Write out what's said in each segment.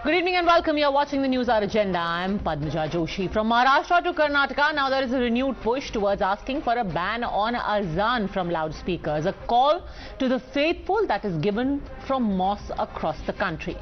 Good evening and welcome. You are watching the Newshour Agenda. I am Padmaja Joshi. From Maharashtra to Karnataka, now there is a renewed push towards asking for a ban on Azaan from loudspeakers. A call to the faithful that is given from mosques across the country.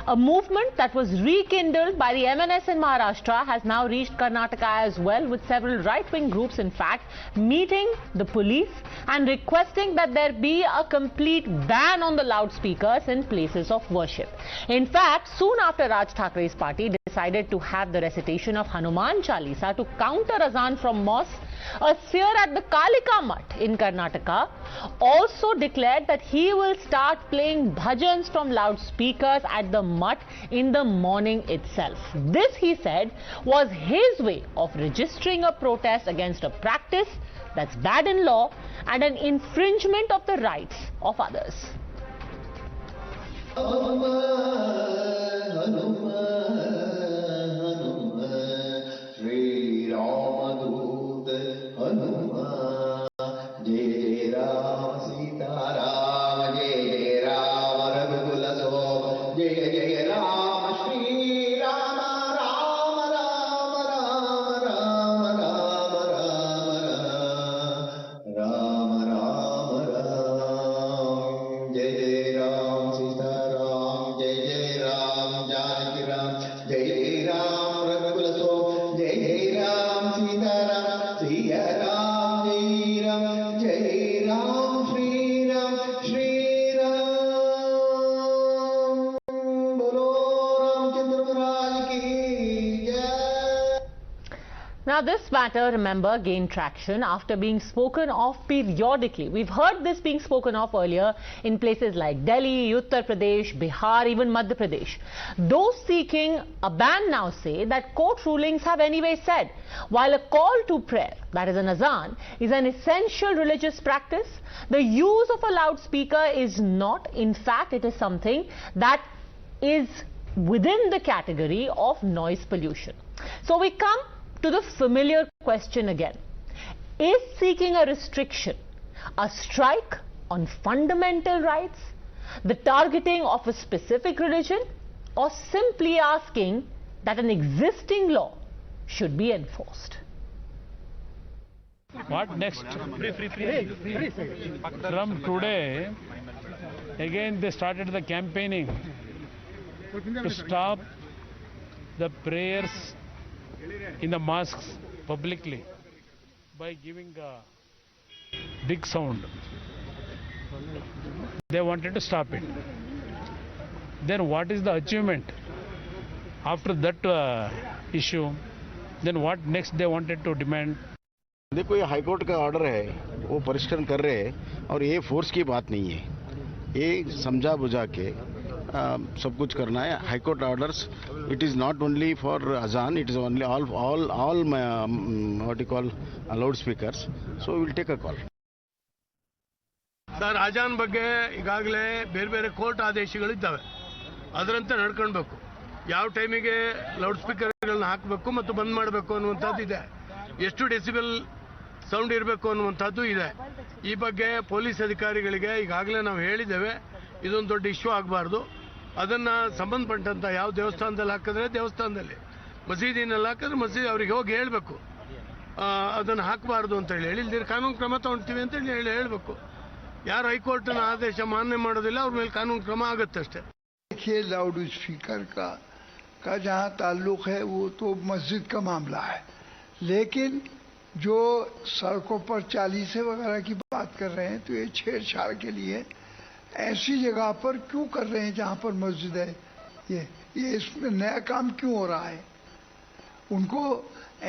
A movement that was rekindled by the MNS in Maharashtra has now reached Karnataka as well, with several right-wing groups, in fact, meeting the police and requesting that there be a complete ban on the loudspeakers in places of worship. In fact, soon after Raj Thakre's party decided to have the recitation of Hanuman Chalisa to counter Azaan from mosques, a seer at the Kalika Mutt in Karnataka also declared that he will start playing bhajans from loudspeakers at the Mutt in the morning itself. This, he said, was his way of registering a protest against a practice that's bad in law and an infringement of the rights of others. Now, this matter, remember, gained traction after being spoken of periodically. We've heard this being spoken of earlier in places like Delhi, Uttar Pradesh, Bihar, even Madhya Pradesh. Those seeking a ban now say that court rulings have anyway said, while a call to prayer, that is an azan, is an essential religious practice, the use of a loudspeaker is not. In fact, it is something that is within the category of noise pollution. So we come to the familiar question again. Is seeking a restriction a strike on fundamental rights, the targeting of a specific religion, or simply asking that an existing law should be enforced? What next? From today, again they started the campaigning to stop the prayers in the mosques publicly by giving a big sound. They wanted to stop it. Then what is the achievement after that issue? Then what next they wanted to demand? देखो, ये high court का order है, वो परिष्करण कर रहे हैं और ये फोर्स की बात नहीं है, ये समझा बुझा के सब कुछ करना है. High court orders, it is not only for अजान, it is only all what you call loud speakers. So will take a call. Sir, ಅಜಾನ್ ಬಗ್ಗೆ ಈಗಾಗಲೇ ಬೇರೆ ಬೇರೆ ಕೋರ್ಟ್ ಆದೇಶಗಳಿದ್ದಾವೆ. ಅದರಂತೆ ನಡ್ಕೊಳ್ಬೇಕು. ಯಾವ ಟೈಮಿಗೆ ಲೌಡ್ ಸ್ಪೀಕರ್ಗಳನ್ನ ಹಾಕಬೇಕು ಮತ್ತು ಬಂದ್ ಮಾಡಬೇಕು ಅನ್ನುವಂಥದ್ದು ಇದೆ. ಎಷ್ಟು ಡೆಸಿಬಲ್ ಸೌಂಡ್ ಇರಬೇಕು ಅನ್ನುವಂಥದ್ದು ಇದೆ. ಈ ಬಗ್ಗೆ ಪೊಲೀಸ್ ಅಧಿಕಾರಿಗಳಿಗೆ ಈಗಾಗಲೇ ನಾವು ಹೇಳಿದ್ದೇವೆ, ಇದೊಂದು ದೊಡ್ಡ ಇಶ್ಯೂ ಆಗಬಾರ್ದು. ಅದನ್ನು ಸಂಬಂಧಪಟ್ಟಂಥ ಯಾವ ದೇವಸ್ಥಾನದಲ್ಲಿ ಹಾಕಿದ್ರೆ ದೇವಸ್ಥಾನದಲ್ಲಿ, ಮಸೀದಿನಲ್ಲಿ ಹಾಕಿದ್ರೆ ಮಸೀದಿ ಅವರಿಗೆ ಹೋಗಿ ಹೇಳಬೇಕು ಅದನ್ನು ಹಾಕಬಾರ್ದು ಅಂತೇಳಿ. ಹೇಳಿಲ್ದಿರ ಕಾನೂನು ಕ್ರಮ ತಗೊಳ್ತೀವಿ ಅಂತೇಳಿ ಹೇಳಬೇಕು. ಯಾರು ಹೈಕೋರ್ಟ್ನ ಆದೇಶ ಮಾನ್ಯ ಮಾಡೋದಿಲ್ಲ ಅವ್ರ ಮೇಲೆ ಕಾನೂನು ಕ್ರಮ ಆಗುತ್ತೆ ಅಷ್ಟೇ. देखिए, लाउड स्पीकर का जहाँ ताल्लुक है वो तो मस्जिद का मामला है, लेकिन जो सड़कों पर चालीसे वगैरह की बात कर रहे हैं तो ये छेड़छाड़ के लिए ऐसी जगह पर क्यों कर रहे हैं जहाँ पर मस्जिद है? ये इसमें नया काम क्यों हो रहा है? उनको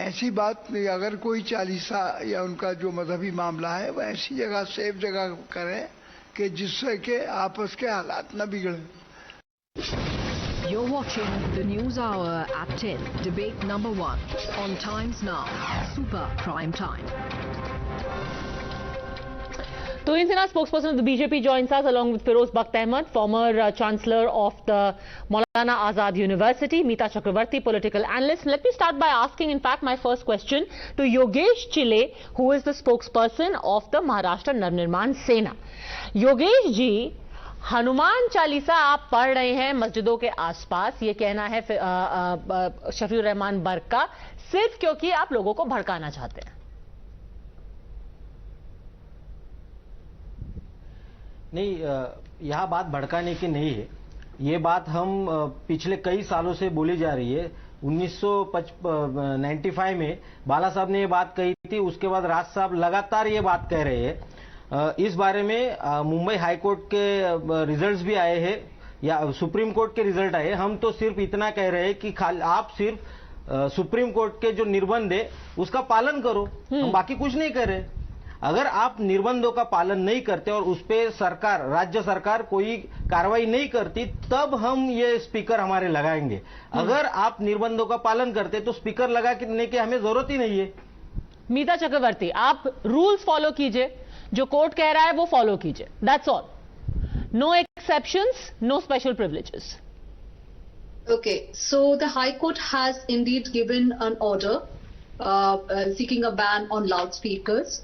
ऐसी बात, अगर कोई चालीसा या उनका जो मजहबी मामला है वो ऐसी जगह, सेफ जगह करें कि जिससे कि आपस के हालात न बिगड़े. You're watching the News Hour at 10, debate number 1 on Times Now, Super Prime Time. Tuhin Sinha, spokesperson of the BJP, joins us along with Feroz Bakht Ahmed, former Chancellor of the Maulana Azad University, Mita Chakraborty, political analyst. Let me start by asking, in fact, my first question to Yogesh Chile, who is the spokesperson of the Maharashtra Navnirman Sena. Yogesh ji, Hanuman Chalisa आप पढ़ रहे हैं मस्जिदों के आसपास, ये कहना है शफीउर रहमान बर्क का, सिर्फ क्योंकि आप लोगों को भड़काना चाहते हैं। नहीं, यह बात भड़काने की नहीं है। ये बात हम पिछले कई सालों से बोली जा रही है। 1995 में बाला साहब ने ये बात कही थी, उसके बाद राज साहब लगातार ये बात कह रहे हैं। इस बारे में मुंबई हाई कोर्ट के रिजल्ट्स भी आए हैं या सुप्रीम कोर्ट के रिजल्ट आए। हम तो सिर्फ इतना कह रहे हैं कि आप सिर्फ सुप्रीम कोर्ट के जो निर्बंध है उसका पालन करो, हम बाकी कुछ नहीं कर रहे। अगर आप निर्बंधों का पालन नहीं करते और उस पे सरकार, राज्य सरकार कोई कार्रवाई नहीं करती, तब हम ये स्पीकर हमारे लगाएंगे। अगर आप निर्बंधों का पालन करते तो स्पीकर लगाने की हमें जरूरत ही नहीं है। मीता चक्रवर्ती, आप रूल्स फॉलो कीजिए, जो कोर्ट कह रहा है वो फॉलो कीजिए, that's all. No exceptions, no special privileges. Okay, so the High Court has indeed given an order seeking a ban on loudspeakers.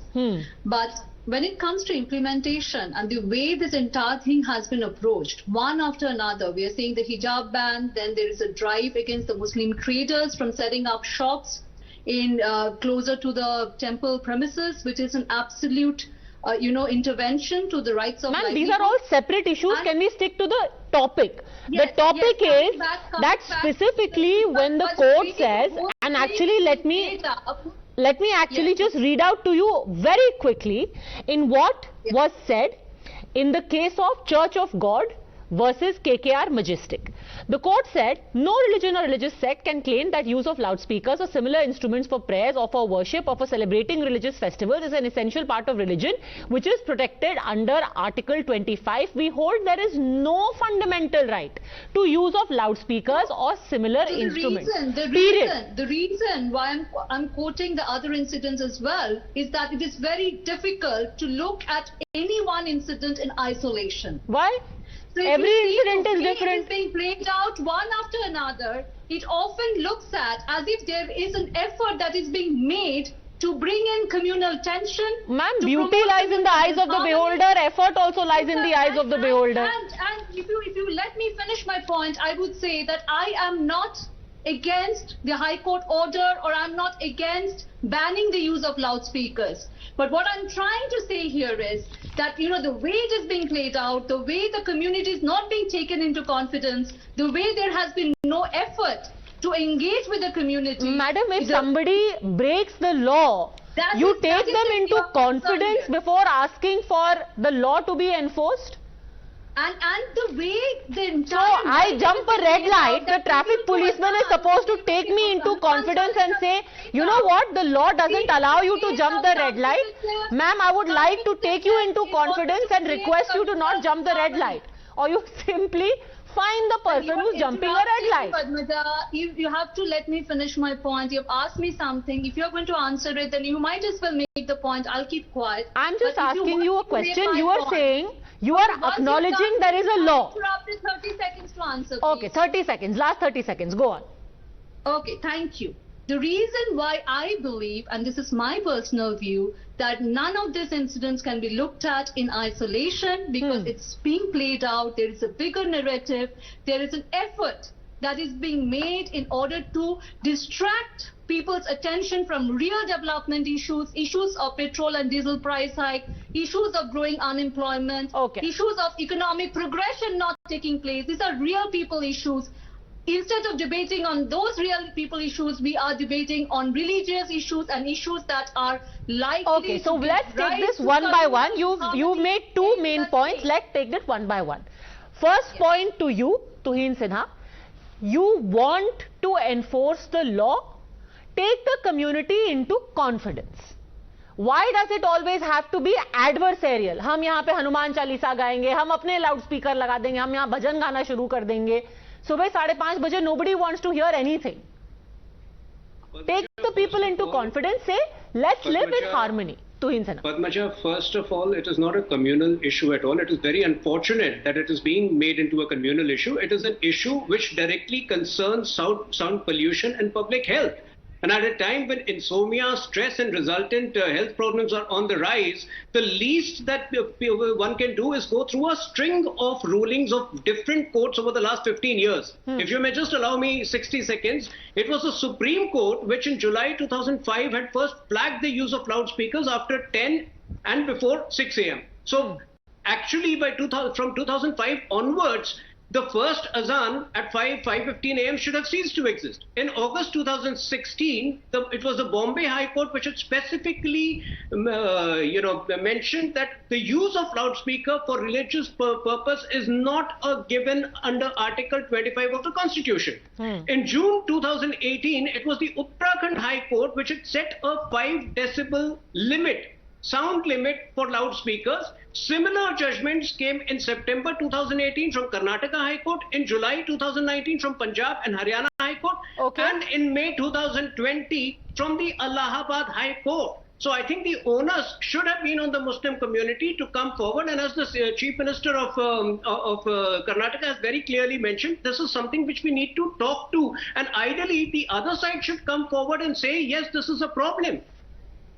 But when it comes to implementation and the way this entire thing has been approached, one after another, we are seeing the hijab ban, then there is a drive against the Muslim traders from setting up shops in closer to the temple premises, which is an absolute intervention to the rights of Ma'am, these are all separate issues. Can we stick to the topic? Yes, the topic yes, is that specifically when the court says, and actually let me actually just read out to you very quickly in what was said in the case of Church of God versus KKR Majestic. The court said, no religion or religious sect can claim that use of loudspeakers or similar instruments for prayers or for worship or for celebrating religious festivals is an essential part of religion, which is protected under Article 25. We hold there is no fundamental right to use of loudspeakers or similar instruments. The reason why I'm quoting the other incidents as well is that it is very difficult to look at any one incident in isolation. Why? So every incident is different. It is being played out one after another. It often looks at as if there is an effort that is being made to bring in communal tension. Ma'am, beauty lies in the eyes of the beholder. Effort also lies in the eyes of the beholder. And if you let me finish my point, I would say that I am not against the High Court order, or I'm not against banning the use of loudspeakers. But what I'm trying to say here is that, the way it is being played out, the way the community is not being taken into confidence, the way there has been no effort to engage with the community. Madam, if somebody breaks the law, you take them into confidence before asking for the law to be enforced? And the way the entire... So, I jump a red light, the traffic policeman is supposed to take me into confidence and say, you know what, the law doesn't allow you to jump the red light. Ma'am, I would like to take you into confidence and request you to not jump the red light. Or you simply find the person who's jumping a red light. Padmaja, you have to let me finish my point. You've asked me something. If you're going to answer it, then you might as well make the point. I'll keep quiet. I'm just asking you a question. You are saying, you are acknowledging there is a law. Interrupted 30 seconds to answer, please. Okay, 30 seconds. Last 30 seconds. Go on. Okay, thank you. The reason why I believe, and this is my personal view, that none of these incidents can be looked at in isolation because it's being played out, there is a bigger narrative, there is an effort that is being made in order to distract people's attention from real development issues of petrol and diesel price hike, issues of growing unemployment, issues of economic progression not taking place. These are real people issues. Instead of debating on those real people issues, we are debating on religious issues and issues that are likely to... Okay, so let's take this one by one. You've made two main points. Let's take this one by one. First point to you, Tuhin Sinha. You want to enforce the law, take the community into confidence. Why does it always have to be adversarial? हम यहाँ पे हनुमान चालीसा गाएंगे, हम अपने loudspeaker लगा देंगे, हम यहाँ भजन गाना शुरू कर देंगे. सुबह 5:30 बजे nobody wants to hear anything. Take the people into confidence, say, let's live in harmony. Padmaja, first of all, it is not a communal issue at all. It is very unfortunate that it is being made into a communal issue. It is an issue which directly concerns sound pollution and public health. And at a time when insomnia, stress and resultant health problems are on the rise, the least that one can do is go through a string of rulings of different courts over the last 15 years. If you may just allow me 60 seconds, it was the Supreme Court which in July 2005 had first flagged the use of loudspeakers after 10 and before 6 a.m. So actually from 2005 onwards, the first Azaan at 5:15 a.m. should have ceased to exist. In August 2016, it was the Bombay High Court which had specifically, mentioned that the use of loudspeaker for religious purpose is not a given under Article 25 of the Constitution. In June 2018, it was the Uttarakhand High Court which had set a 5 decibel limit, sound limit for loudspeakers. Similar judgments came in September 2018 from Karnataka High Court, in July 2019 from Punjab and Haryana High Court, and in May 2020 from the Allahabad High Court. So I think the onus should have been on the Muslim community to come forward, and as the Chief Minister of Karnataka has very clearly mentioned, this is something which we need to talk to, and ideally the other side should come forward and say, yes, this is a problem.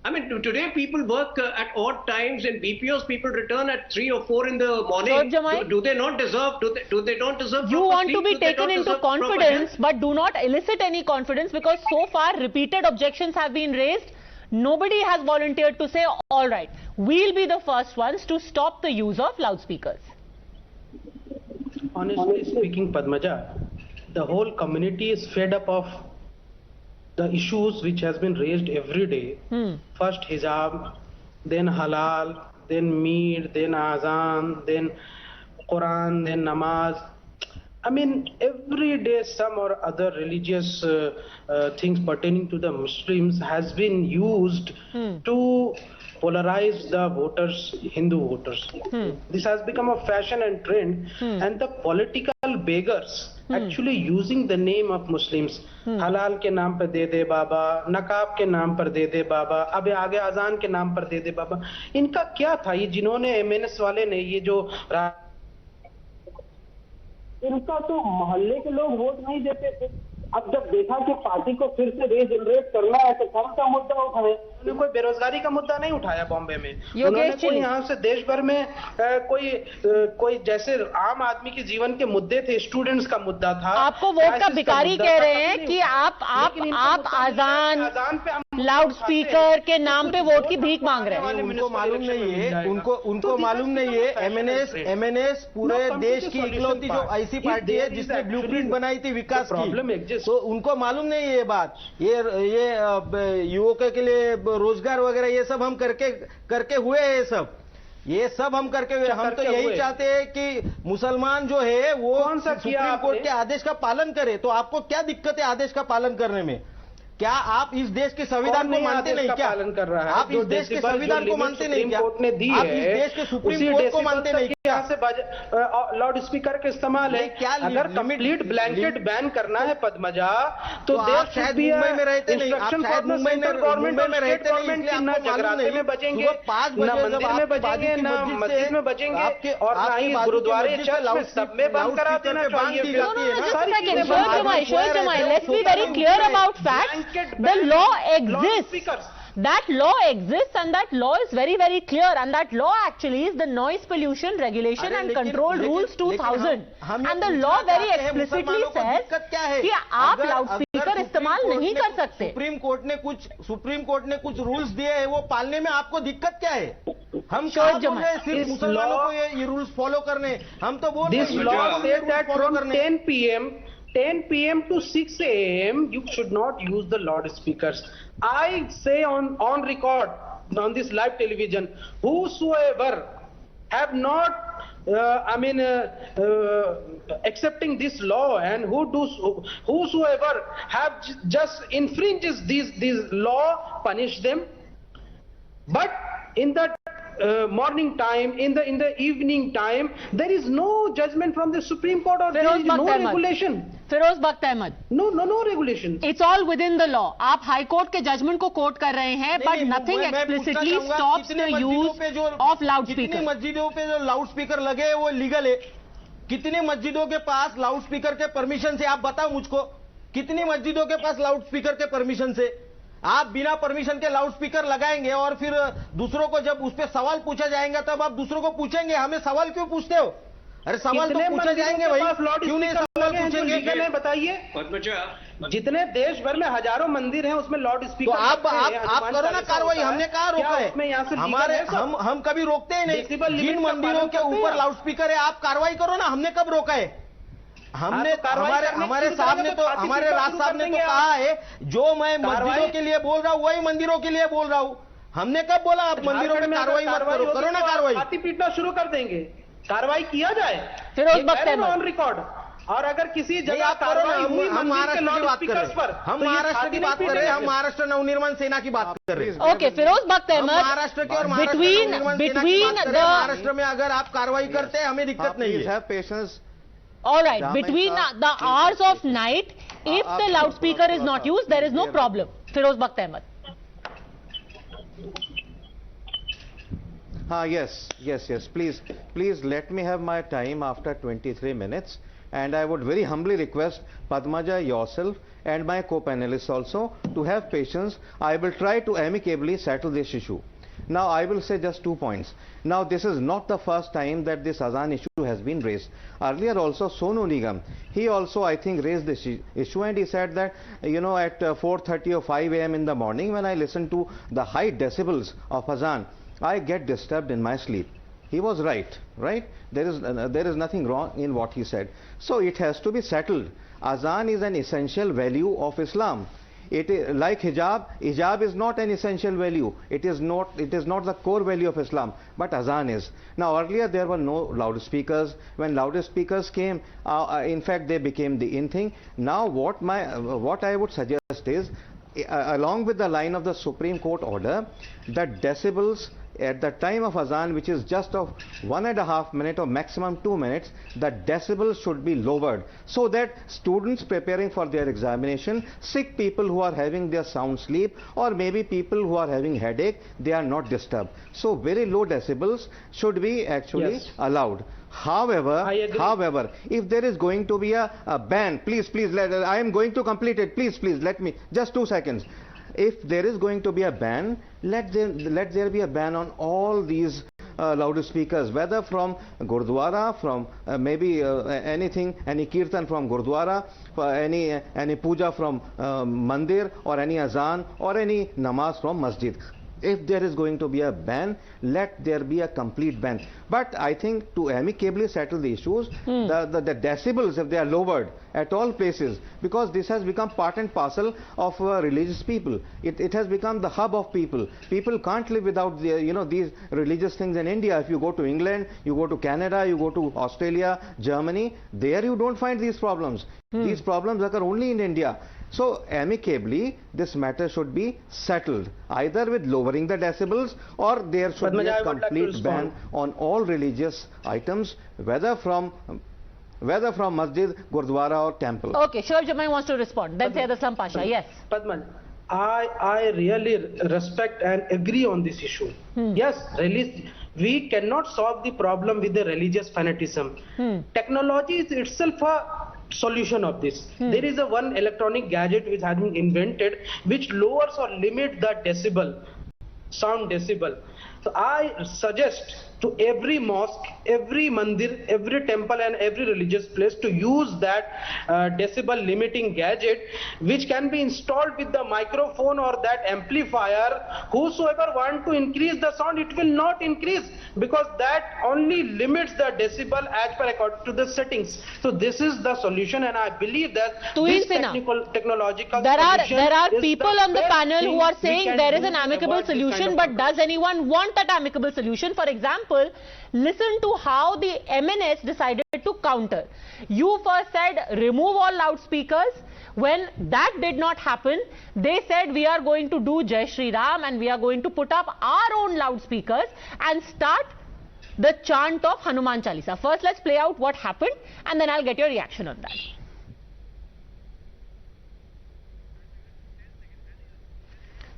I mean, today people work at odd times. In BPOs, people return at 3 or 4 in the morning. Do they not deserve? Do they not deserve? You want to be taken into confidence, but do not elicit any confidence, because so far repeated objections have been raised. Nobody has volunteered to say, all right, we'll be the first ones to stop the use of loudspeakers. Honestly speaking, Padmaja, the whole community is fed up of the issues which has been raised every day. First hijab, then halal, then meat, then azan, then Quran, then namaz. I mean, every day some or other religious things pertaining to the Muslims has been used to polarize the voters, Hindu voters. This has become a fashion and trend, and the political beggars actually using the name of Muslims. हलाल के नाम पर दे दे बाबा, नकाब के नाम पर दे दे बाबा, अब आगे अजान के नाम पर दे दे बाबा. इनका क्या था ये जिन्होंने एमएनएस वाले ने ये जो इनका तो मोहल्ले के लोग वोट नहीं देते थे. अब जब देखा कि पार्टी को फिर से रीजनरेट करना है तो कौन सा मुद्दा उठाए? उन्होंने कोई बेरोजगारी का मुद्दा नहीं उठाया बॉम्बे में. उन्होंने कोई यहाँ से देश भर में कोई जैसे आम आदमी के जीवन के मुद्दे थे, स्टूडेंट्स का मुद्दा था. आपको वोट का भिखारी कह रहे हैं कि आप आजान लाउड स्पीकर के नाम पे वोट की भीख मांग रहे हैं. उनको मालूम नहीं है, उनको मालूम नहीं है. एमएनएस पूरे देश की इकलौती जो ऐसी पार्टी है जिसने ब्लूप्रिंट बनाई थी विकास की, तो उनको मालूम नहीं है ये बात. ये युवकों के लिए रोजगार वगैरह ये सब हम करके हुए हैं. ये सब हम करके हुए. हम तो यही चाहते हैं कि मुसलमान जो है वो सुप्रीम कोर्ट के आदेश का पालन करे. तो आपको क्या दिक्कत है आदेश का पालन करने में? क्या आप इस देश के संविधान को मानते नहीं क्या? पालन कर रहा है आप इस देश के संविधान को मानते नहीं क्या? कोर्ट ने दी आप इस देश के सुप्रीम कोर्ट को मानते नहीं क्या? यहाँ से लाउड स्पीकर का इस्तेमाल है. क्या अगर कंप्लीट ब्लैंकेट बैन करना है पद्मजा, तो देश शायद मुंबई में रहते नहीं. आप शायद मुंबई में रहते नहीं, न जगराते में बचेंगे, न मंदिर में बचेंगे, न मस्जिद में बचेंगे, और न ही गुरुद्वारे चर्च सब में बंद करा देना चाहिए. Let's be very clear about facts. The law exists. That law exists, and that law is very, very clear, and that law actually is the Noise Pollution Regulation and Control Rules 2000, and the law very explicitly says कि आप loudspeaker इस्तेमाल नहीं कर सकते. Supreme court ने कुछ rules दिए हैं, वो पालने में आपको दिक्कत क्या है? हम सिर्फ मुसलमानों को ये रूल्स फॉलो करने, हम तो बोल this law says that from 10 p.m. to 6 a.m. you should not use the loudspeakers. I say on record on this live television, whosoever have not accepting this law, and whosoever have just infringes this law, punish them. But in the morning time, in the evening time, there is no judgment from the Supreme Court, or there is no regulation. Firoz Bakht Ahmed, no regulation. It's all within the law. आप high court के judgement को quote कर रहे हैं, but nothing explicitly stops the use of loudspeaker. कितनी मस्जिदों पे जो लाउड स्पीकर लगे हैं वो लीगल है? कितने मस्जिदों के पास लाउड स्पीकर के परमिशन से आप बताओ मुझको. कितनी मस्जिदों के पास लाउड स्पीकर के परमिशन से? आप बिना परमिशन के लाउड स्पीकर लगाएंगे और फिर दूसरों को जब उस पर सवाल पूछा जाएगा तब आप दूसरों को पूछेंगे हमें सवाल क्यों पूछते हो? अरे सवाल तो पूछे जाएंगे भाई, क्यों नहीं सवाल पूछेंगे? बताइए पद्मजा, जितने देश भर में हजारों मंदिर हैं उसमें लाउड स्पीकर तो आप करो ना कार्रवाई, हमने कहा रोका है? हमारे हम कभी रोकते ही नहीं। जिन मंदिरों के ऊपर लाउड स्पीकर है आप कार्रवाई करो ना, हमने कब रोका है? हमने हमारे साहब ने तो हमारे राज साहब ने तो कहा है जो मैं मस्जिदों के लिए बोल रहा हूँ वही मंदिरों के लिए बोल रहा हूँ। हमने कब बोला आप मंदिरों में कार्रवाई मत करो? करो ना कार्रवाई, हाथी पीटना शुरू कर देंगे, कार्रवाई किया जाए फिरोज बख्त अहमद ऑन रिकॉर्ड। और अगर किसी जगह कार्रवाई हुई हम महाराष्ट्र की बात कर रहे हैं, हम महाराष्ट्र की बात कर रहे हैं, हम महाराष्ट्र नवनिर्माण सेना की बात कर रहे हैं। ओके, फिरोज बख्त अहमद, महाराष्ट्र के और बिटवीन महाराष्ट्र में अगर आप कार्रवाई करते हैं हमें दिक्कत नहीं है। Patience. All right, between the hours of night, if the loudspeaker is not used, there is no problem. Firoz Bakt Ahmed. Yes. Please let me have my time after 23 minutes. And I would very humbly request Padmaja, yourself, and my co-panelists also to have patience. I will try to amicably settle this issue. Now I will say just 2 points. Now this is not the first time that this Azaan issue has been raised. Earlier also Sonu Nigam, he also I think raised this issue, and he said that at 4:30 or 5 a.m. in the morning when I listen to the high decibels of Azaan, I get disturbed in my sleep. He was right? There is nothing wrong in what he said. So it has to be settled. Azaan is an essential value of Islam. It is like hijab is not an essential value. It is not the core value of Islam, but Azaan is. Now earlier there were no loudspeakers. When loudspeakers came, in fact they became the in thing. Now what I would suggest is, along with the line of the Supreme Court order, that decibels at the time of Azaan, which is just of 1.5 minutes or maximum 2 minutes, the decibels should be lowered so that students preparing for their examination, sick people who are having their sound sleep, or maybe people who are having headache, they are not disturbed. So very low decibels should be actually allowed. However, if there is going to be a ban, please, I am going to complete it. Please, let me, just 2 seconds. If there is going to be a ban, let there be a ban on all these loudspeakers, whether from Gurdwara, from maybe anything, any kirtan from Gurdwara, any puja from mandir, or any azan, or any namaz from masjid. If there is going to be a ban, let there be a complete ban. But I think to amicably settle the issues, the decibels, if they are lowered at all places, because this has become part and parcel of religious people. It has become the hub of people. People can't live without these religious things in India. If you go to England, you go to Canada, you go to Australia, Germany, there you don't find these problems. These problems occur only in India. So amicably this matter should be settled, either with lowering the decibels, or there should be a complete ban on all religious items, whether from masjid, gurdwara or temple. Okay, Shoaib Jamai wants to respond. Then Sayyid Aslam Pasha. Yes. Padman, I really respect and agree on this issue. Yes, we cannot solve the problem with the religious fanaticism. Technology is itself a solution of this. There is one electronic gadget which has been invented which lowers or limits the sound decibel. So I suggest to every mosque, every mandir, every temple and every religious place to use that decibel limiting gadget, which can be installed with the microphone or that amplifier. Whosoever want to increase the sound, it will not increase, because that only limits the decibel as per according to the settings. So this is the solution, and I believe that this technological there are people on the panel who are saying there is an amicable solution, but does anyone want that amicable solution? For example, listen to how the MNS decided to counter. You first said remove all loudspeakers. When that did not happen, they said we are going to do Jai Shri Ram and we are going to put up our own loudspeakers and start the chant of Hanuman Chalisa. First, let's play out what happened and then I'll get your reaction on that.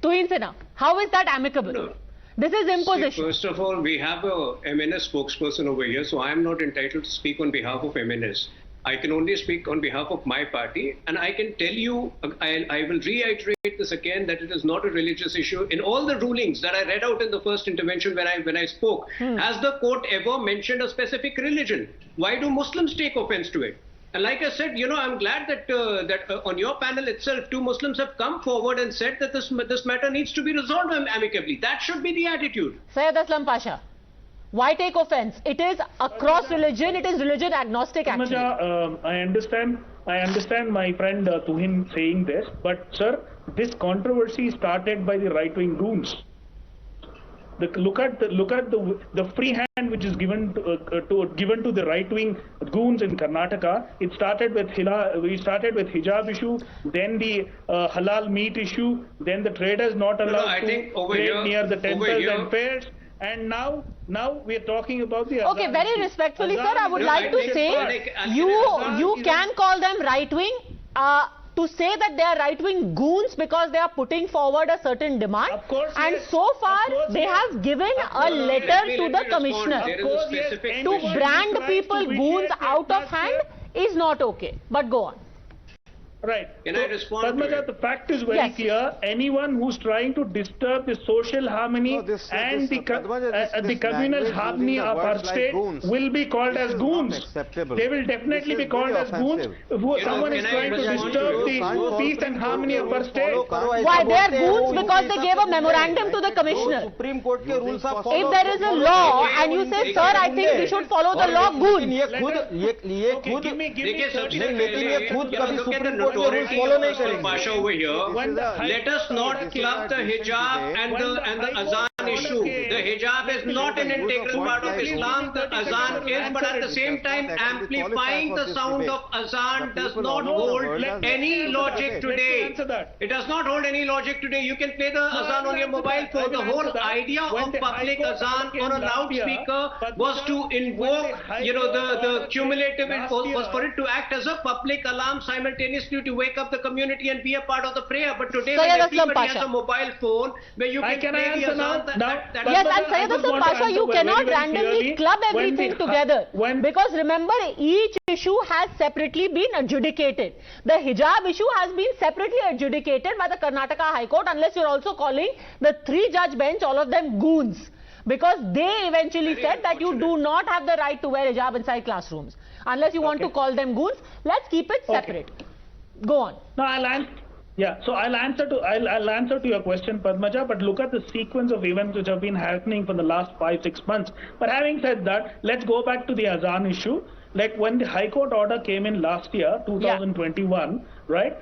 Tuhin Sinha, how is that amicable? No. This is imposition. See, first of all, we have a MNS spokesperson over here, so I am not entitled to speak on behalf of MNS. I can only speak on behalf of my party, and I can tell you, I will reiterate this again, that it is not a religious issue. In all the rulings that I read out in the first intervention when I spoke, has the court ever mentioned a specific religion? Why do Muslims take offense to it? And like I said, I'm glad that on your panel itself, 2 Muslims have come forward and said that this matter needs to be resolved amicably. That should be the attitude. Syed Aslam Pasha, why take offense? It is across religion. It is religion agnostic actually. I understand my friend Tuhin saying this, but sir, this controversy started by the right-wing goons. Look at the free hand which is given to the right-wing goons in Karnataka. It started with hijab issue, then the halal meat issue, then the traders not allowed to trade near the temples and fairs. And now we are talking about the Okay, very respectfully, sir, I would like to say you can call them right-wing. To say that they are right-wing goons because they are putting forward a certain demand, and so far they have given a letter to the commissioner. To brand people goons out of hand is not okay. But go on. Right. Can I respond to Padmaja, it? the fact is very clear. Anyone who's trying to disturb the social harmony and the communal harmony of our state will be called as goons. They will definitely be called as goons. If someone is trying to disturb the peace and harmony of our state. Why they are goons? Because they gave a memorandum to the commissioner. Supreme Court के rules are If there is a law and you say, sir, I think we should follow the law, goons. Look at the notoriety of Pasha over here. Let us not club the hijab and the Azaan issue. The hijab is not an integral part of Islam. The Azaan is, but at the same time, amplifying the sound of Azaan does not hold any logic today. It does not hold any logic today. You can play the Azaan on your mobile phone. The whole idea of public Azaan on a loudspeaker was to invoke, the cumulative, was for it to act as a public alarm simultaneously to wake up the community and be a part of the prayer. But today, when everybody has a mobile phone where you can play the Azaan, yes, and Syed Aslam Pasha, you cannot randomly club everything together. Because remember, each issue has separately been adjudicated. The hijab issue has been separately adjudicated by the Karnataka High Court, unless you're also calling the 3-judge bench, all of them goons. Because they eventually said that you do not have the right to wear hijab inside classrooms. Unless you want to call them goons, let's keep it separate. Go on. No, I'll answer to your question, Padmaja, but look at the sequence of events which have been happening for the last 5-6 months. But having said that, let's go back to the Azaan issue. Like when the High Court order came in last year, 2021, right?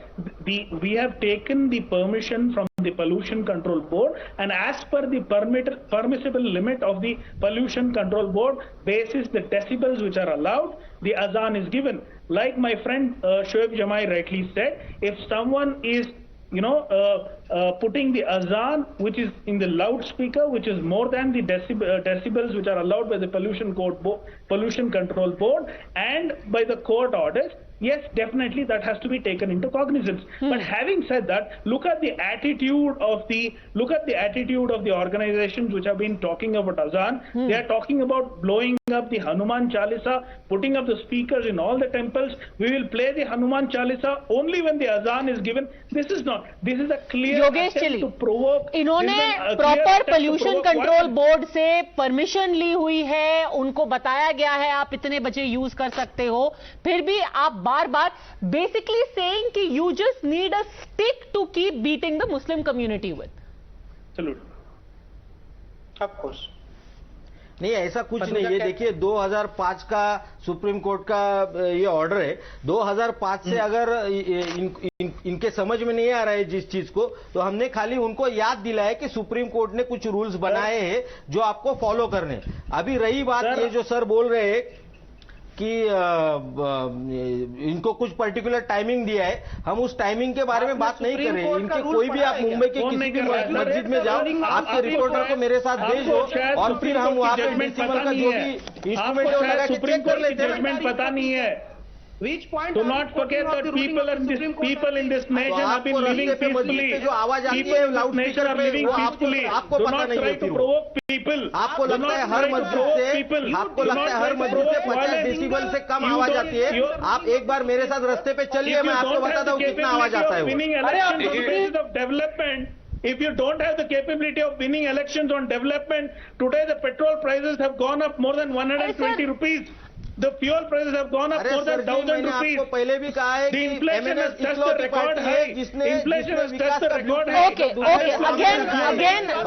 We have taken the permission from the Pollution Control Board, and as per the permissible limit of the Pollution Control Board, basis the decibels which are allowed, the Azaan is given. Like my friend Shoaib Jamai rightly said, if someone is putting the Azaan which is in the loudspeaker, which is more than the decibels which are allowed by the Pollution Control Board and by the court orders, yes, definitely that has to be taken into cognizance. But having said that, look at the attitude of the organizations which have been talking about Azaan. They are talking about blowing up the Hanuman Chalisa, putting up the speakers in all the temples. We will play the Hanuman Chalisa only when the Azaan is given. This is a clear attempt to provoke. इन्होंने proper pollution control board से permission ली हुई है, उनको बताया गया है आप इतने बजे यूज कर सकते हो, फिर भी आप बार-बार basically saying कि you just need a stick to keep beating the Muslim community with. Salute. Of course. नहीं, ऐसा कुछ नहीं है. देखिए 2005 का सुप्रीम कोर्ट का ये ऑर्डर है. 2005 से अगर इनके समझ में नहीं आ रहा है जिस चीज को, तो हमने खाली उनको याद दिलाया कि सुप्रीम कोर्ट ने कुछ रूल्स बनाए हैं जो आपको फॉलो करने. अभी रही बात ये जो सर बोल रहे हैं कि इनको कुछ पर्टिकुलर टाइमिंग दिया है, हम उस टाइमिंग के बारे में बात नहीं कर रहे हैं. इनके कोई भी आप मुंबई के किसी भी मस्जिद में जाओ, आपके रिपोर्टर को मेरे साथ भेजो और फिर हम वहां पे डेसिबल का जो भी इंस्ट्रूमेंट है वो लगा के चेक कर लेते हैं. जजमेंट पता नहीं है. Which point? Do not forget that people in this nation have been living peacefully. जो आवाज आती है लाउडस्पीकर पे वो आपको पता नहीं होती हो। आपको लगता है हर मस्जिद से 50 डेसिबल से कम आवाज आती है। आप एक बार मेरे साथ रास्ते पे चलिए, मैं आपको बताता हूँ कितना आवाज आता है। If you don't have the capability of winning elections on development, today the petrol prices have gone up more than 120 rupees. The fuel prices have gone up more than 1,000 rupees. पहले भी कहा है the inflation has touched the record high. Inflation has touched the record high. Okay.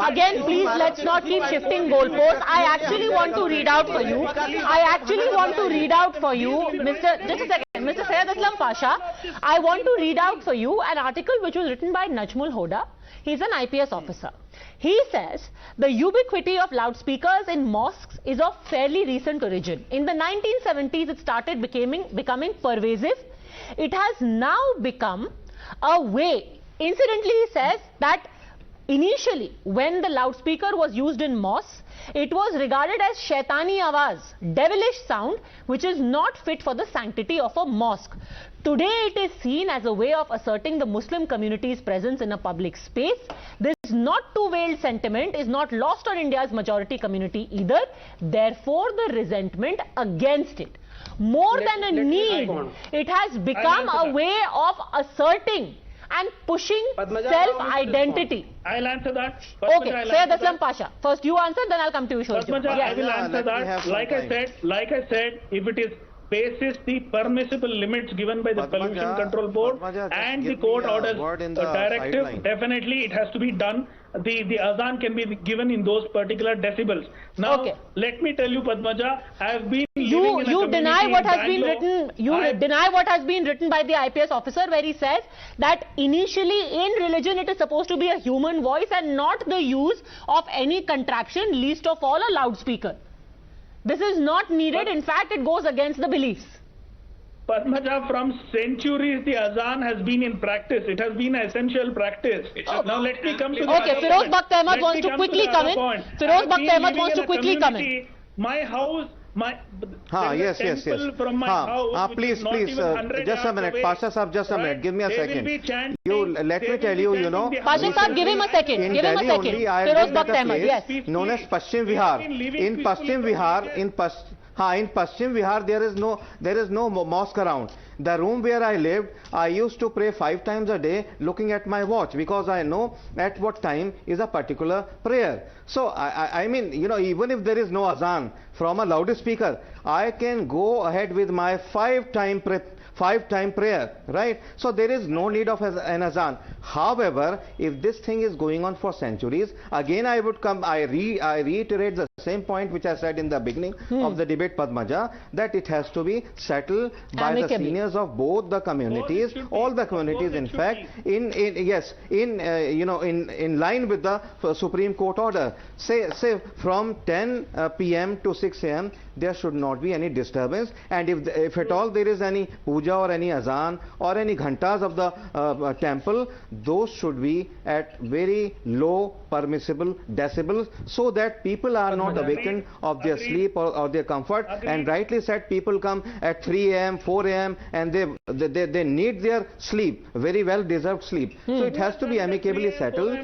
Again, please let's not keep shifting goalposts. I actually want to read out for you. Just a second, Mr. Syed Aslam Pasha. I want to read out for you an article which was written by Najmul Hoda. He's an IPS officer. He says the ubiquity of loudspeakers in mosques is of fairly recent origin. In the 1970s, it started becoming pervasive. It has now become a way. Incidentally, he says that initially, when the loudspeaker was used in mosques, it was regarded as shaitani awaz, devilish sound, which is not fit for the sanctity of a mosque. Today, it is seen as a way of asserting the Muslim community's presence in a public space. This not too veiled sentiment is not lost on India's majority community either. Therefore, the resentment against it. More than a need, it has become a way of asserting and pushing self-identity. I'll answer that. Okay, Syed Aslam Pasha. First you answer, then I'll come to you, Shorji. Yes. I will answer that. Like I said, if it is basis the permissible limits given by the Pollution Control Board and the court orders directive, definitely it has to be done. The Azaan can be given in those particular decibels. Now, let me tell you, Padmaja, I have been you deny what has been written. Deny what has been written by the IPS officer, where he says that initially in religion it is supposed to be a human voice and not the use of any contraption, least of all a loudspeaker. This is not needed. In fact, it goes against the beliefs. Padmaja, from centuries the Azaan has been in practice. It has been an essential practice. Now let me come to the Feroz Bakht Ahmed wants to quickly come in. Feroz Bakht Ahmed wants to quickly come in. My house, yes. From my house, please, just a minute. Pasha Saab, just a minute. Give me a second. Let me tell you, Pasha Saab, give him a second. In Give him a Delhi second. only, I Feroz have Bakht Ahmed, yes. known as Paschim Vihar. In Paschim Vihar, there is no mosque around. The room where I lived, I used to pray 5 times a day looking at my watch, because I know at what time is a particular prayer. So I mean, even if there is no Azaan from a loudspeaker, I can go ahead with my 5-time prayer, right? So there is no need of an Azaan. However, if this thing is going on for centuries, again I reiterate the same point which I said in the beginning of the debate, Padmaja, that it has to be settled by the seniors of both the communities, all the communities, in fact, in line with the Supreme Court order. Say from 10 p.m. to 6 a.m. there should not be any disturbance, and if at all there is any puja or any azan or any ghantas of the temple, those should be at very low permissible decibels, so that people are not awakened of their sleep or their comfort. And rightly said, people come at 3 a.m., 4 a.m. and they need their sleep, very well deserved sleep. So it has to be amicably settled.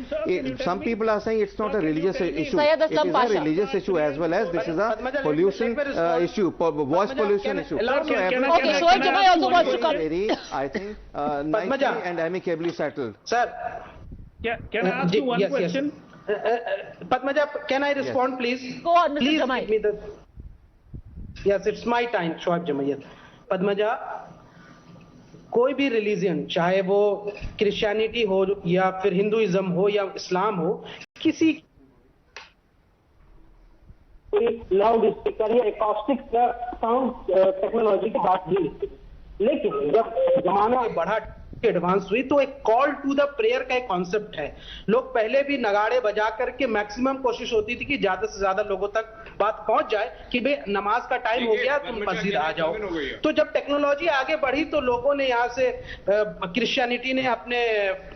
Some people are saying it's not a religious issue. It is a religious issue as well as this is a pollution issue, voice pollution issue. So Shoaib also wants to come. I think nicely and amicably settled. Sir, can I ask you one question? Padmaja, can I respond, please? Go on, Mr. Please Jamai. give me the... Yes, it's my time, Shoaib Jamai. Yes. Padmaja, कोई भी religion, चाहे वो Christianity हो या फिर Hinduism हो या इस्लाम हो, किसी लाउड स्पीकर या एकॉस्टिक साउंड टेक्नोलॉजी की बात नहीं, लेकिन जब जमाना बढ़ा एडवांस हुई तो एक कॉल टू द प्रेयर का एक कॉन्सेप्ट है. लोग पहले भी नगाड़े बजा करके मैक्सिमम कोशिश होती थी कि ज्यादा से ज्यादा लोगों तक बात पहुंच जाए कि भाई नमाज का टाइम हो गया, तुम मस्जिद आ जाओ. तो जब टेक्नोलॉजी आगे बढ़ी तो लोगों ने यहाँ से क्रिश्चियनिटी ने अपने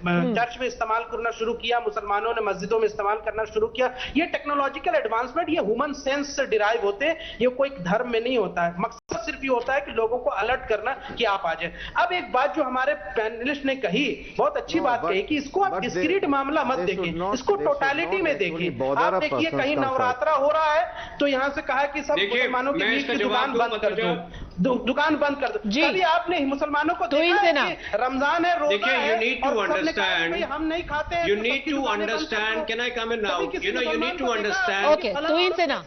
चर्च में इस्तेमाल करना शुरू किया, मुसलमानों ने मस्जिदों में इस्तेमाल करना शुरू किया. ये टेक्नोलॉजिकल एडवांसमेंट ये ह्यूमन सेंस से डिराइव होते हैं, ये कोई धर्म में नहीं होता है. मकसद सिर्फ ये होता है कि लोगों को अलर्ट करना कि आप आ जाए। अब एक बात जो हमारे पैनलिस्ट ने कही, बहुत अच्छी बात कही कि इसको आप डिस्क्रीट मामला मत देखें, इसको टोटालिटी में देखें। आप देखिए कहीं नवरात्रा हो रहा है तो यहाँ से कहा कि सब मुसलमानों की मीट की दुकान बंद कर दो, दुकान बंद कर दो। कभी आपने मुसलमानों को देखा है कि रमजान है, रोजा है, you need to understand, हम नहीं खाते हैं, you need to understand, can I come in now? You know, you need to understand, Okay, तो इनसे ना,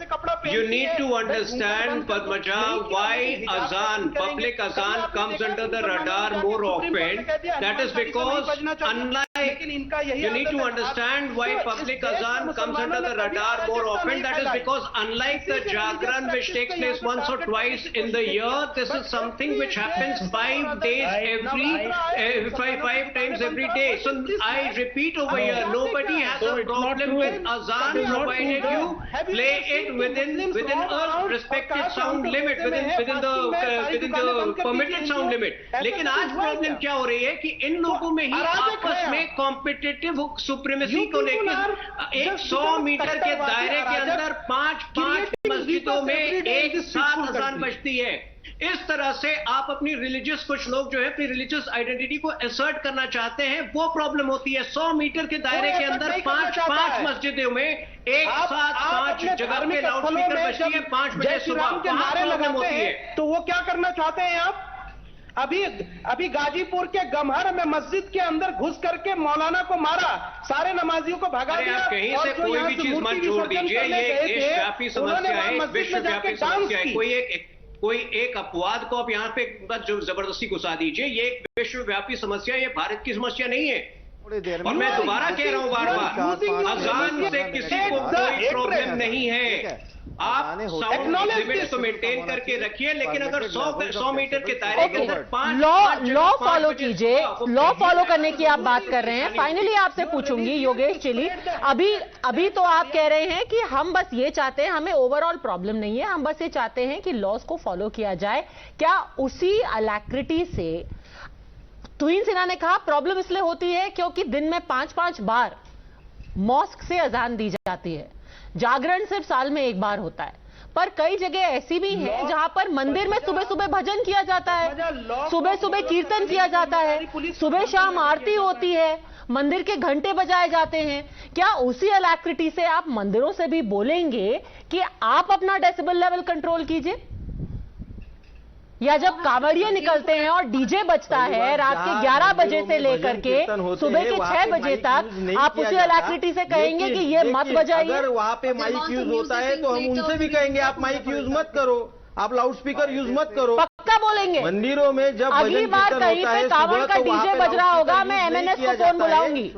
you need to understand, Padmaja, why Azaan, public Azaan comes under the radar more often. That is because unlike, you need to understand why public Azaan comes under the radar more often. That is because unlike the Jagran which takes place once or twice in the year, this is something which happens 5 days five times every day. So I repeat over here, nobody has a problem with Azaan provided you play it within a respected sound limit, within the permitted sound limit. लेकिन आज problem क्या हो रही है कि इन लोगों में ही आपस में कॉम्पिटिटिव सुप्रीमेसी को लेकर 100 मीटर के दायरे के अंदर 5 मस्जिदों में एक साथ अजान बजती है। इस तरह से आप अपनी रिलीजियस, कुछ लोग जो है अपनी रिलीजियस आइडेंटिटी को असर्ट करना चाहते हैं, वो प्रॉब्लम होती है। 100 मीटर के दायरे के अंदर 5 मस्जिदों में एक साथ 5 जगह पे लाउड स्पीकर बजती है 5 बजे सुबह, के नारे लगाते हैं। तो वो क्या करना चाहते हैं आप? अभी गाजीपुर के गमहर में मस्जिद के अंदर घुस करके मौलाना को मारा, सारे नमाजियों को भगा दिया। कहीं से कोई भी चीज मत जोड़ दीजिए, ये देशव्यापी समस्या है, विश्वव्यापी समस्या है। कोई एक अपवाद को आप यहाँ पे जबरदस्ती घुसा दीजिए, ये एक विश्वव्यापी समस्या, ये भारत की समस्या नहीं है। और मैं दोबारा कह रहा हूँ बार बार, अजान से किसी को कोई प्रॉब्लम नहीं है। आप साउंड लिमिट्स को मेंटेन करके रखिए, लेकिन अगर 100 मीटर के दायरे के अंदर 5 लॉ फॉलो कीजिए। लॉ फॉलो करने की आप बात कर रहे हैं। फाइनली आपसे पूछूंगी योगेश चिली, अभी तो आप कह रहे हैं कि हम बस ये चाहते हैं, हमें ओवरऑल प्रॉब्लम नहीं है, हम बस ये चाहते हैं कि लॉज को फॉलो किया जाए। क्या उसी अलैक्रिटी से तुहिन सिन्हा ने कहा प्रॉब्लम इसलिए होती है क्योंकि दिन में 5 बार मॉस्क से अजान दी जाती है, जागरण सिर्फ साल में एक बार होता है, पर कई जगह ऐसी भी हैं जहां पर मंदिर में सुबह भजन किया जाता है, सुबह कीर्तन किया जाता है, सुबह शाम आरती होती है, मंदिर के घंटे बजाए जाते हैं। क्या उसी अलैक्रिटी से आप मंदिरों से भी बोलेंगे कि आप अपना डेसिबल लेवल कंट्रोल कीजिए? या जब कांवड़िए निकलते हैं और डीजे बजता है रात के 11 बजे से लेकर के सुबह के 6 बजे तक, आप उसी अलैक्रिटी से कहेंगे कि ये मत बजाइए? अगर वहां पे माइक यूज होता है तो हम उनसे भी कहेंगे आप माइक यूज मत करो, आप लाउड स्पीकर यूज मत करो। पक्का बोलेंगे। मंदिरों में जब अगली बार कहीं पे कांवड़ का डीजे बज रहा होगा, मैं एमएनएस को फोन बुलाऊंगी,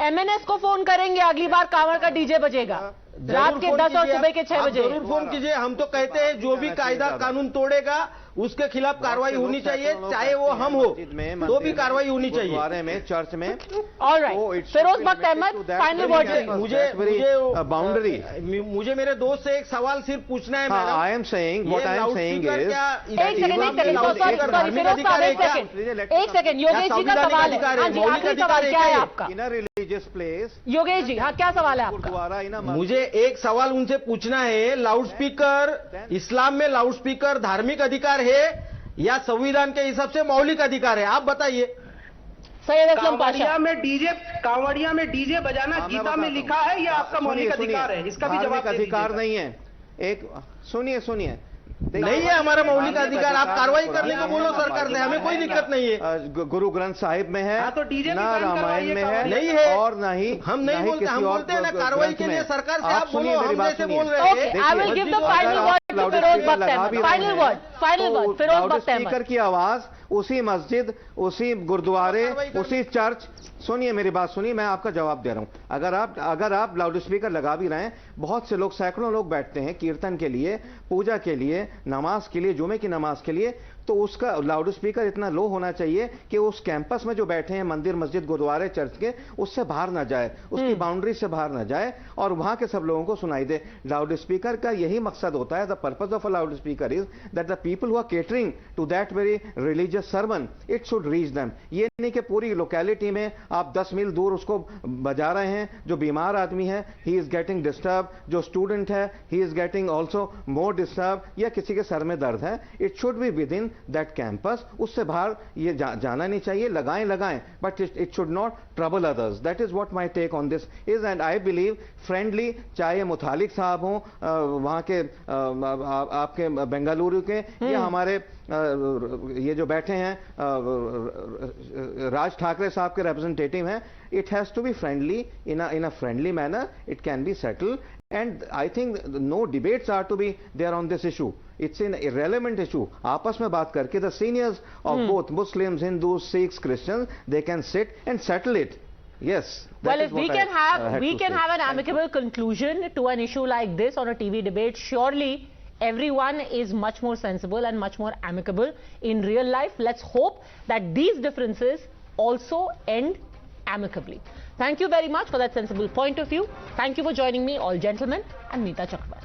एमएनएस को फोन करेंगे, अगली बार कांवड़ का डीजे बजेगा रात के 10 और सुबह के 6 बजे। जरूर फोन कीजिए। हम तो कहते हैं जो भी कायदा कानून तोड़ेगा उसके खिलाफ कार्रवाई होनी चाहिए, चाहे वो हम हो तो भी कार्रवाई होनी चाहिए। बारे में चर्च में alright, Firoz Bakht Ahmed, final word. मुझे बाउंड्री, मुझे मेरे दोस्त से एक सवाल सिर्फ पूछना है madam. I am saying, what I am saying is, एक सेकंड, योगेश जी का सवाल है। हाँ जी, आखिरी सवाल क्या है आपका? इन a religious place, Yogesh ji, हाँ क्या सवाल है आपका? मुझे एक सवाल उनसे पूछना है, लाउड स्पीकर इस्लाम में लाउड स्पीकर धार्मिक अधिकार है या संविधान के हिसाब से मौलिक अधिकार है? आप बताइए। कांवड़िया में डीजे बजाना गीता में लिखा है या आपका मौलिक अधिकार है? इसका भी जवाब अधिकार नहीं है। एक सुनिए नहीं है हमारा मौलिक अधिकार, आप कार्रवाई करने को बोलो सरकार से, हमें कोई दिक्कत नहीं है। गुरु ग्रंथ साहिब में है, तो डीजे ना रामायण में है, नहीं है, और ना ही हम नहीं बोलते, हम बोलते हैं ना कार्रवाई के लिए सरकार से आप बोलो, हम जैसे बोल रहे हैं। I will give the final word to Firoz Bakht Ahmed. Final word Firoz Bakht Ahmed. Speaker की आवाज उसी मस्जिद, उसी गुरुद्वारे, उसी चर्च, सुनिए मेरी बात सुनिए, मैं आपका जवाब दे रहा हूं। अगर आप लाउड स्पीकर लगा भी रहे हैं, बहुत से लोग, सैकड़ों लोग बैठते हैं कीर्तन के लिए, पूजा के लिए, नमाज के लिए, जुमे की नमाज के लिए, तो उसका लाउड स्पीकर इतना लो होना चाहिए कि उस कैंपस में जो बैठे हैं, मंदिर, मस्जिद, गुरुद्वारे, चर्च के, उससे बाहर ना जाए, उसकी बाउंड्री से बाहर ना जाए और वहां के सब लोगों को सुनाई दे। लाउड स्पीकर का यही मकसद होता है, the purpose of a loudspeaker is that the people who are catering to that very religious sermon, it should reach them. ये नहीं कि पूरी लोकेलिटी में आप 10 मील दूर उसको बजा रहे हैं। जो बीमार आदमी है, ही इज गेटिंग डिस्टर्ब, जो स्टूडेंट है, he is getting also more disturb, या किसी के सर में दर्द है, it should be within that campus. उससे बाहर ये जाना नहीं चाहिए। लगाएं, but it should not trouble others. That is what my take on this is, and I believe friendly, चाहे मुतालिक साहब हों वहां के आपके बेंगलुरु के, या हमारे ये जो बैठे हैं राज ठाकरे साहब के रिप्रेजेंटेटिव हैं, it has to be friendly, in a friendly manner. It can be settled, and I think no debates are to be there on this issue. It's an irrelevant issue. आपस में बात करके the seniors of both Muslims, Hindus, Sikhs, Christians, they can sit and settle it. Yes. Well, if we can have an amicable conclusion to an issue like this on a TV debate, surely everyone is much more sensible and much more amicable in real life. Let's hope that these differences also end amicably. Thank you very much for that sensible point of view. Thank you for joining me, all gentlemen, and Mita Chakraborty.